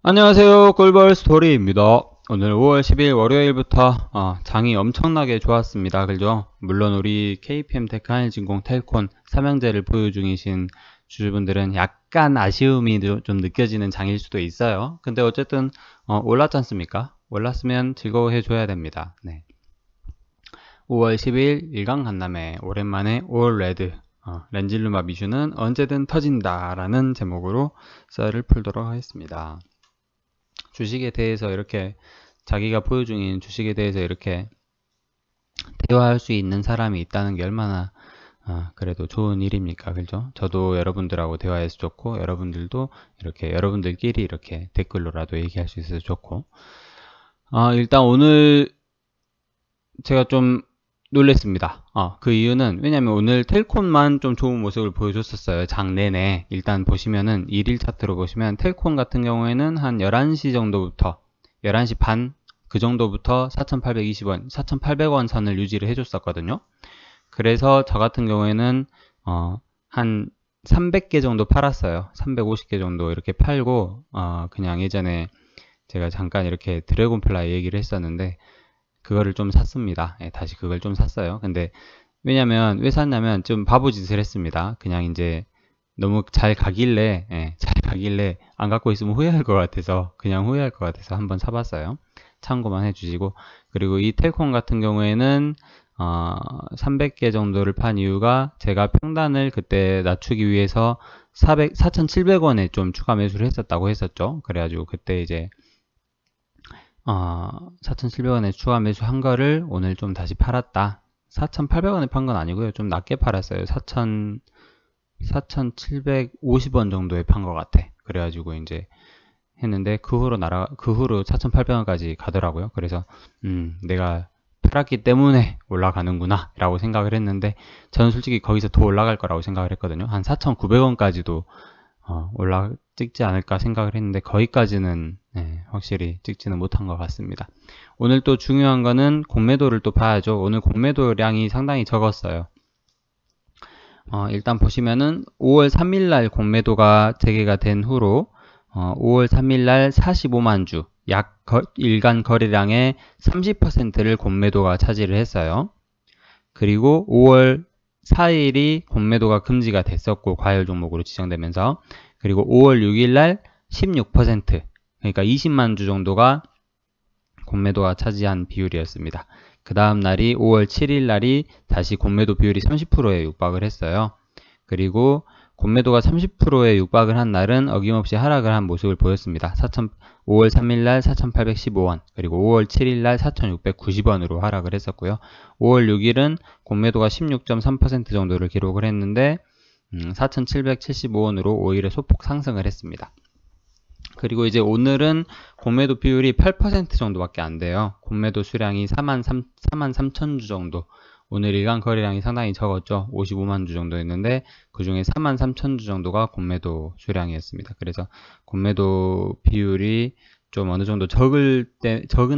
안녕하세요. 꿀벌 스토리입니다. 오늘 5월 10일 월요일부터 장이 엄청나게 좋았습니다. 그죠? 물론 우리 KPM테크 한일진공 텔콘 삼형제를 보유 중이신 주주분들은 약간 아쉬움이 좀 느껴지는 장일 수도 있어요. 근데 어쨌든 올랐지 않습니까? 올랐으면 즐거워해줘야 됩니다. 네. 5월 10일 일강 간담회 오랜만에 올 레드 렌질루맙 이슈는 언제든 터진다 라는 제목으로 썰을 풀도록 하겠습니다. 주식에 대해서 이렇게 자기가 보유 중인 주식에 대해서 이렇게 대화할 수 있는 사람이 있다는 게 얼마나 그래도 좋은 일입니까? 그죠? 저도 여러분들하고 대화해서 좋고 여러분들도 이렇게 여러분들끼리 이렇게 댓글로라도 얘기할 수 있어서 좋고 일단 오늘 제가 좀 놀랬습니다. 그 이유는 왜냐면 오늘 텔콘만 좀 좋은 모습을 보여줬었어요. 장 내내. 일단 보시면은 일일 차트로 보시면 텔콘 같은 경우에는 한 11시 정도부터 11시 반 그 정도부터 4,820원, 4,800원 선을 유지를 해줬었거든요. 그래서 저 같은 경우에는 한 300개 정도 팔았어요. 350개 정도 이렇게 팔고 그냥 예전에 제가 잠깐 이렇게 드래곤플라이 얘기를 했었는데 그거를 좀 샀습니다. 다시 그걸 좀 샀어요. 근데 왜냐면 왜 샀냐면 좀 바보짓을 했습니다. 그냥 이제 너무 잘 가길래 안 갖고 있으면 후회할 것 같아서 그냥 후회할 것 같아서 한번 사봤어요. 참고만 해주시고 그리고 이 텔콘 같은 경우에는 300개 정도를 판 이유가 제가 평단을 그때 낮추기 위해서 4,700원에 좀 추가 매수를 했었다고 했었죠. 그래가지고 그때 이제 4,700원에 추가 매수한 거를 오늘 좀 다시 팔았다. 4,800원에 판 건 아니고요. 좀 낮게 팔았어요. 4,750원 정도에 판 것 같아. 그래가지고 이제 했는데 그 후로 4,800원까지 가더라고요. 그래서 내가 팔았기 때문에 올라가는구나 라고 생각을 했는데 저는 솔직히 거기서 더 올라갈 거라고 생각을 했거든요. 한 4,900원까지도 찍지 않을까 생각을 했는데 거기까지는 확실히 찍지는 못한 것 같습니다. 오늘 또 중요한 거는 공매도를 또 봐야죠. 오늘 공매도량이 상당히 적었어요. 일단 보시면은 5월 3일날 공매도가 재개가 된 후로 5월 3일날 45만 주, 약 일간 거래량의 30%를 공매도가 차지를 했어요. 그리고 5월 4일이 공매도가 금지가 됐었고 과열 종목으로 지정되면서 그리고 5월 6일날 16% 그러니까 20만 주 정도가 공매도가 차지한 비율이었습니다. 그 다음 날이 5월 7일 날이 다시 공매도 비율이 30%에 육박을 했어요. 그리고 공매도가 30%에 육박을 한 날은 어김없이 하락을 한 모습을 보였습니다. 5월 3일날 4,815원 그리고 5월 7일날 4,690원으로 하락을 했었고요. 5월 6일은 공매도가 16.3% 정도를 기록을 했는데 4,775원으로 오히려 소폭 상승을 했습니다. 그리고 이제 오늘은 공매도 비율이 8% 정도밖에 안 돼요. 공매도 수량이 43,000주 정도. 오늘 일간 거래량이 상당히 적었죠. 55만 주 정도였는데 그 중에 43,000주 정도가 공매도 수량이었습니다. 그래서 공매도 비율이 좀 어느 정도 적은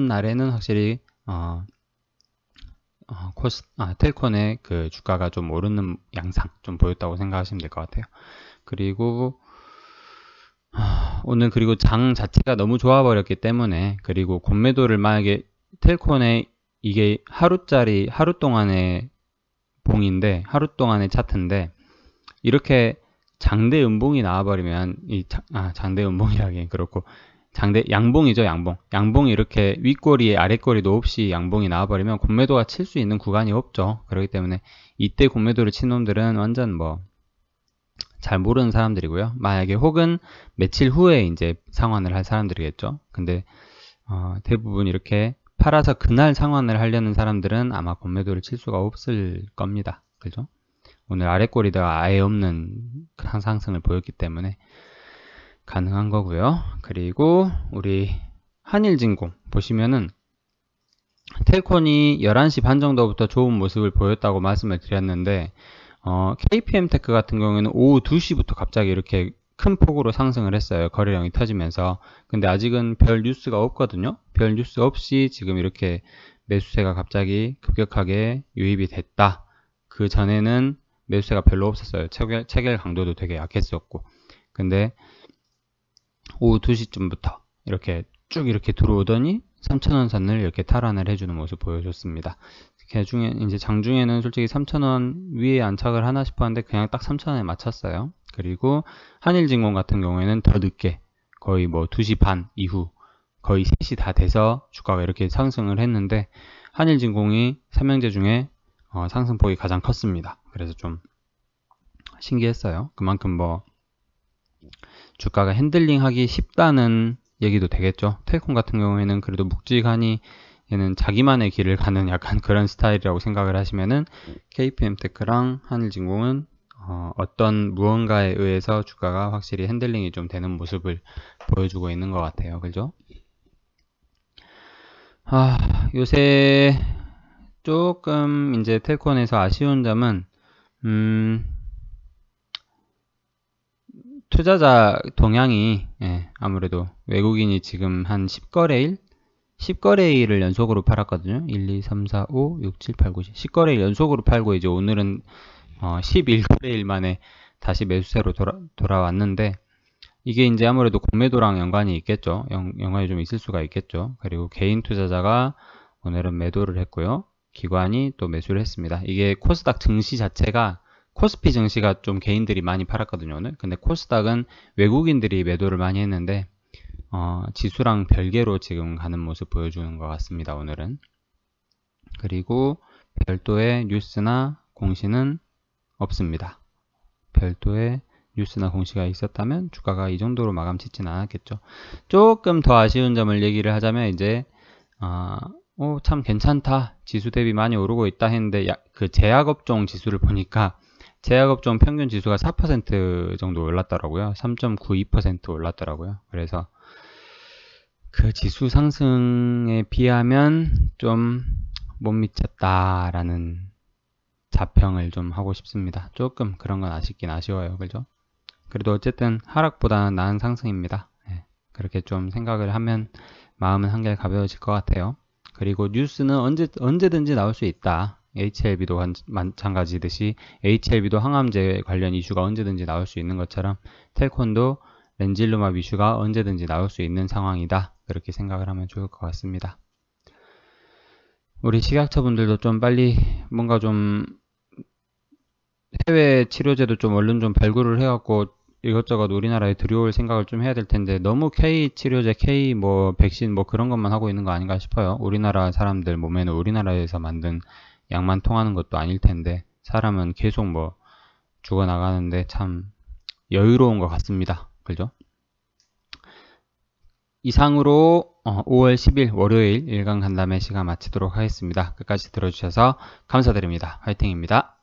날에는 확실히 텔콘의 그 주가가 좀 오르는 양상 좀 보였다고 생각하시면 될 것 같아요. 그리고 오늘 그리고 장 자체가 너무 좋아버렸기 때문에 그리고 공매도를 만약에 텔콘에 이게 하루 동안의 봉인데 하루 동안의 차트인데 이렇게 장대 음봉이 나와버리면 장대 음봉이라기엔 그렇고 양봉이죠. 양봉이 이렇게 윗꼬리에 아랫꼬리도 없이 양봉이 나와버리면 공매도가 칠 수 있는 구간이 없죠. 그렇기 때문에 이때 공매도를 친 놈들은 완전 잘 모르는 사람들이고요. 만약에 혹은 며칠 후에 이제 상환을 할 사람들이겠죠. 근데 대부분 이렇게 팔아서 그날 상환을 하려는 사람들은 아마 공매도를 칠 수가 없을 겁니다. 그죠? 오늘 아랫꼬리가 아예 없는 상승을 보였기 때문에 가능한 거고요. 그리고 우리 한일진공 보시면은 텔콘이 11시 반 정도부터 좋은 모습을 보였다고 말씀을 드렸는데 KPM테크 같은 경우에는 오후 2시부터 갑자기 이렇게 큰 폭으로 상승을 했어요. 거래량이 터지면서. 근데 아직은 별 뉴스가 없거든요. 별 뉴스 없이 지금 이렇게 매수세가 갑자기 급격하게 유입이 됐다. 그 전에는 매수세가 별로 없었어요. 체결 강도도 되게 약했었고. 근데 오후 2시쯤부터 이렇게 쭉 이렇게 들어오더니 3,000원 선을 이렇게 탈환을 해주는 모습 보여줬습니다. 개중에 이제 장중에는 솔직히 3,000원 위에 안착을 하나 싶었는데 그냥 딱 3,000원에 맞췄어요. 그리고 한일진공 같은 경우에는 더 늦게 거의 뭐 2시 반 이후 거의 3시 다 돼서 주가가 이렇게 상승을 했는데 한일진공이 삼형제 중에 상승폭이 가장 컸습니다. 그래서 좀 신기했어요. 그만큼 뭐 주가가 핸들링 하기 쉽다는 얘기도 되겠죠. 텔콤 같은 경우에는 그래도 묵직하니 얘는 자기만의 길을 가는 약간 그런 스타일이라고 생각을 하시면은 KPM테크랑 한일진공은 어떤 무언가에 의해서 주가가 확실히 핸들링이 좀 되는 모습을 보여주고 있는 것 같아요. 그죠? 요새 조금 이제 텔콘에서 아쉬운 점은 투자자 동향이 아무래도 외국인이 지금 한 10거래일을 연속으로 팔았거든요. 1, 2, 3, 4, 5, 6, 7, 8, 9, 10. 10거래일 연속으로 팔고 이제 오늘은 11거래일 만에 다시 매수세로 돌아왔는데 이게 이제 아무래도 공매도랑 연관이 있겠죠. 연관이 좀 있을 수가 있겠죠. 그리고 개인 투자자가 오늘은 매도를 했고요. 기관이 또 매수를 했습니다. 이게 코스닥 증시 자체가 코스피 증시가 좀 개인들이 많이 팔았거든요, 오늘. 근데 코스닥은 외국인들이 매도를 많이 했는데 지수랑 별개로 지금 가는 모습 보여주는 것 같습니다, 오늘은. 그리고 별도의 뉴스나 공시는 없습니다. 별도의 뉴스나 공시가 있었다면 주가가 이 정도로 마감 짓지는 않았겠죠. 조금 더 아쉬운 점을 얘기를 하자면 이제 참 괜찮다. 지수 대비 많이 오르고 있다 했는데 그 제약업종 지수를 보니까 제약업종 평균 지수가 4% 정도 올랐더라고요. 3.92% 올랐더라고요. 그래서 그 지수 상승에 비하면 좀 못 미쳤다라는 자평을 좀 하고 싶습니다. 조금 그런 건 아쉽긴 아쉬워요. 그죠? 그래도 어쨌든 하락보다는 나은 상승입니다. 그렇게 좀 생각을 하면 마음은 한결 가벼워질 것 같아요. 그리고 뉴스는 언제든지 나올 수 있다. HLB도 마찬가지듯이 HLB도 항암제 관련 이슈가 언제든지 나올 수 있는 것처럼 텔콘도 렌질루맙 이슈가 언제든지 나올 수 있는 상황이다. 그렇게 생각을 하면 좋을 것 같습니다. 우리 식약처분들도 좀 빨리 뭔가 좀 해외 치료제도 좀 얼른 좀 발굴을 해갖고 이것저것 우리나라에 들여올 생각을 좀 해야 될 텐데 너무 K 치료제, K 뭐 백신 뭐 그런 것만 하고 있는 거 아닌가 싶어요. 우리나라 사람들 몸에는 우리나라에서 만든 약만 통하는 것도 아닐 텐데 사람은 계속 뭐 죽어나가는데 참 여유로운 것 같습니다. 그죠? 이상으로 5월 10일 월요일 일간 간담회 시간 마치도록 하겠습니다. 끝까지 들어주셔서 감사드립니다. 화이팅입니다.